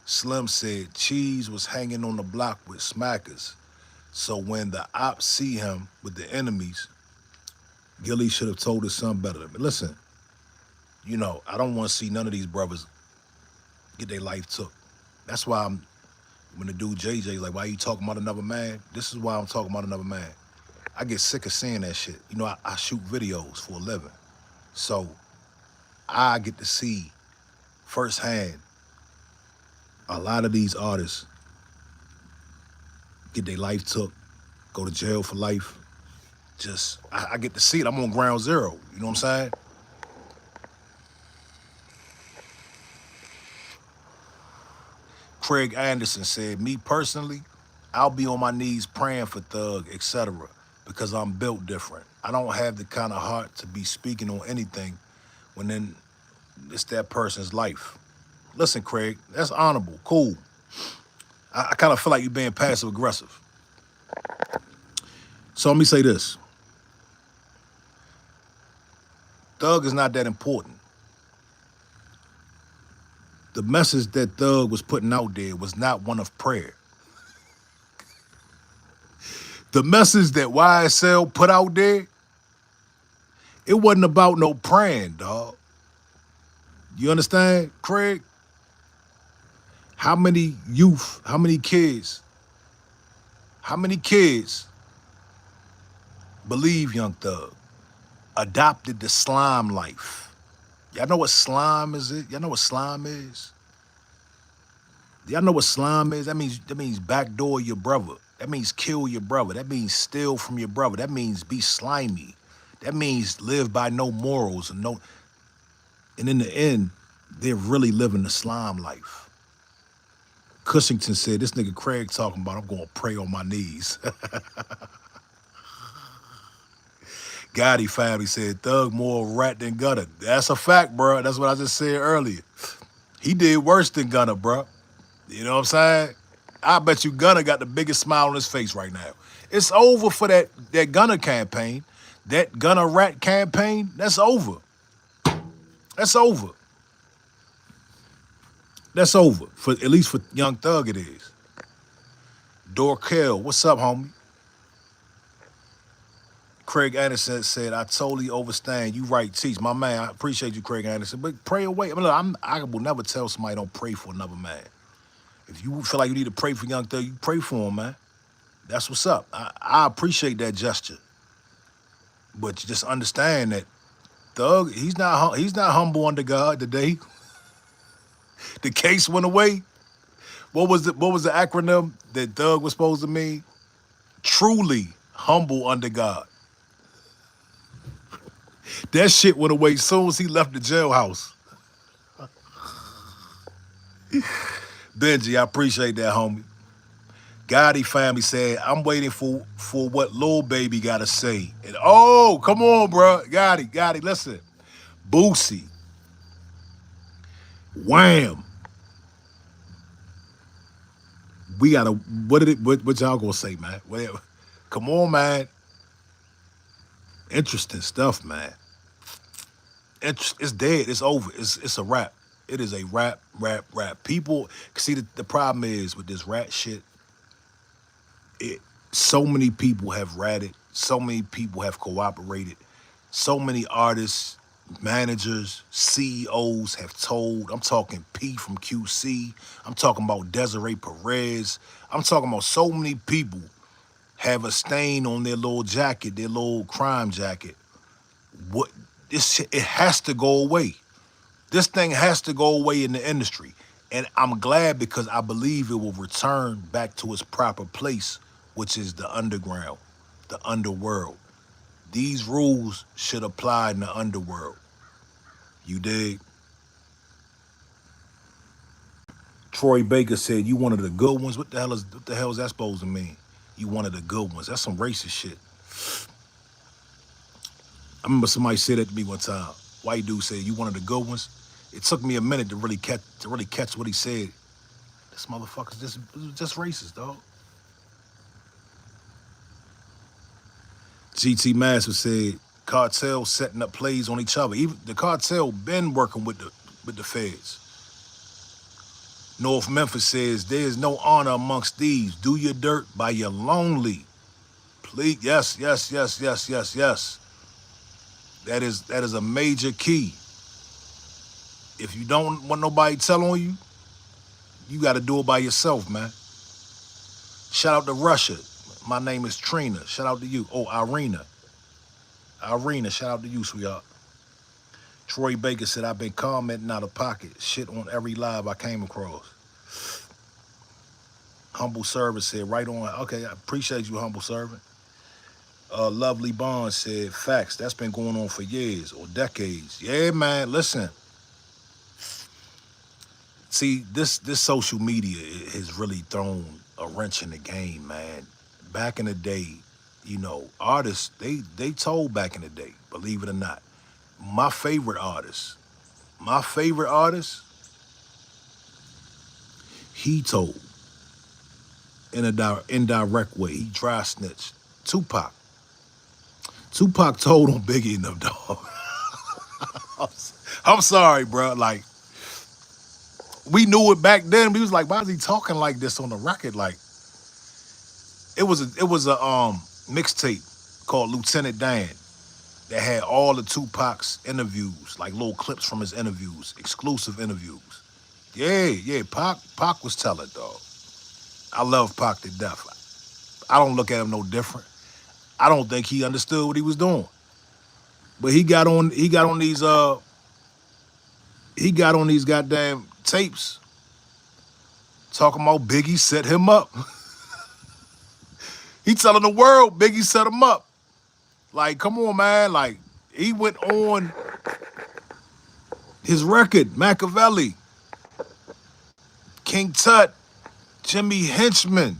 Slim said Cheese was hanging on the block with smackers. So when the ops see him with the enemies, Gilly should have told his son better. Listen, You know, I don't want to see none of these brothers get their life took. That's why I'm when the dude JJ like, why you talking about another man? This is why I'm talking about another man. I get sick of seeing that shit. You know, I shoot videos for a living. So I get to see firsthand a lot of these artists get their life took, go to jail for life. Just I get to see it. I'm on ground zero. You know what I'm saying? Craig Anderson said, me personally, I'll be on my knees praying for Thug, etc. because I'm built different. I don't have the kind of heart to be speaking on anything when then it's that person's life. Listen, Craig, that's honorable, cool. I kind of feel like you're being passive aggressive. So let me say this. Thug is not that important. The message that Thug was putting out there was not one of prayer. The message that YSL put out there, it wasn't about no praying, dog. You understand, Craig? How many youth, how many kids believe Young Thug, adopted the slime life? Y'all know what slime is? Y'all know what slime is? Y'all know what slime is? That means backdoor your brother. That means kill your brother. That means steal from your brother. That means be slimy. That means live by no morals and no. And in the end, they're really living the slime life. Cushington said, "This nigga Craig talking about I'm gonna pray on my knees." Gotti family said, "Thug more rat than Gunna." That's a fact, bro. That's what I just said earlier. He did worse than Gunna, bro. You know what I'm saying? I bet you Gunna got the biggest smile on his face right now. It's over for that Gunna campaign. That Gunna rat campaign, that's over. That's over. That's over. For at least for Young Thug it is. Dorkel, what's up, homie? Craig Anderson said, I totally understand. You right, Teach. My man, I appreciate you, Craig Anderson. But pray away. I mean, look, I will never tell somebody don't pray for another man. If you feel like you need to pray for Young Thug, you pray for him, man. That's what's up. I appreciate that gesture. But you just understand that Thug, he's not humble under God today. The case went away. What was the acronym that Thug was supposed to mean? Truly humble under God. That shit went away as soon as he left the jailhouse. Benji, I appreciate that, homie. Gotti family said, I'm waiting for what Lil Baby gotta say. And oh, come on, bro. Gotti, listen. Boosie. Wham. We gotta, what y'all gonna say, man? Whatever. Come on, man. Interesting stuff, man. It's dead. It's over. It's a wrap. It is a rap. People, see, the problem is with this rat shit, so many people have ratted, so many people have cooperated, so many artists, managers, CEOs have told. I'm talking P from QC. I'm talking about Desiree Perez. I'm talking about so many people have a stain on their little jacket, their little crime jacket. What this shit, it has to go away. This thing has to go away in the industry. And I'm glad because I believe it will return back to its proper place, which is the underground, the underworld. These rules should apply in the underworld. You dig? Troy Baker said, you one of the good ones? What the hell is that supposed to mean? You one of the good ones. That's some racist shit. I remember somebody said that to me one time. White dude said, you one of the good ones? It took me a minute to really catch what he said. This motherfucker's just racist, dog. GT Master said, cartel setting up plays on each other. Even the cartel been working with the feds. North Memphis says, there is no honor amongst thieves. Do your dirt by your lonely. Please, yes. That is a major key. If you don't want nobody to tell on you, you got to do it by yourself, man. Shout out to Russia. My name is Trina. Shout out to you. Oh, Irina. Irina, shout out to you, sweetheart. Troy Baker said, I've been commenting out of pocket. Shit on every live I came across. Humble Servant said, right on. Okay, I appreciate you, Humble Servant. Lovely Bond said, facts. That's been going on for years or decades. Yeah, man, listen. See, this social media has really thrown a wrench in the game, man. Back in the day, you know, artists, they told back in the day, believe it or not. My favorite artist, he told in a indirect way. He dry snitched. Tupac. Tupac told on Biggie and them, dog. I'm sorry, bro. Like, we knew it back then. We was like, why is he talking like this on the record? Like, it was a mixtape called Lieutenant Dan that had all the Tupac's interviews, like little clips from his interviews, exclusive interviews. Yeah, Pac was telling, dog. I love Pac to death. I don't look at him no different. I don't think he understood what he was doing. But he got on these goddamn tapes talking about Biggie set him up. He telling the world Biggie set him up. Like, come on, man. Like, he went on his record, Machiavelli, King Tut, Jimmy Henchman,